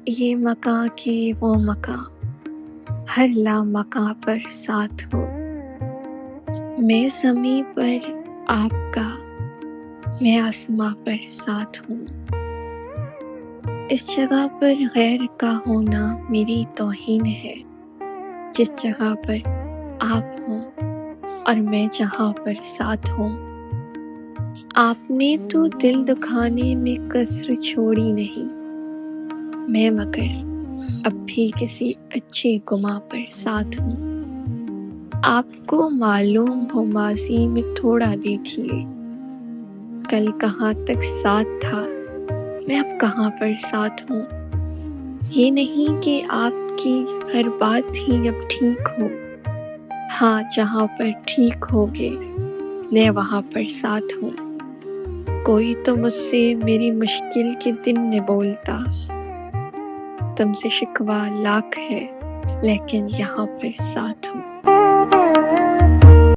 یہ مکاں کے وہ مکاں، ہر لامکاں پر ساتھ ہو۔ میں زمیں پر آپ کا، میں آسماں پر ساتھ ہوں۔ اس جگہ پر غیر کا ہونا میری توہین ہے، جس جگہ پر آپ ہوں اور میں جہاں پر ساتھ ہوں۔ آپ نے تو دل دکھانے میں کسر چھوڑی نہیں، میں مگر اب بھی کسی اچھے گماں پر ساتھ ہوں۔ آپ کو معلوم ہو ماضی میں تھوڑا دیکھیے، کل کہاں تک ساتھ تھا، میں اب کہاں پر ساتھ ہوں۔ یہ نہیں کہ آپ کی ہر بات ہی اب ٹھیک ہو، ہاں جہاں پر ٹھیک ہوگے میں وہاں پر ساتھ ہوں۔ کوئی تو مجھ سے میری مشکل کے دن میں بولتا، تم سے شکوہ لاکھ ہے لیکن یہاں پر ساتھ ہوں۔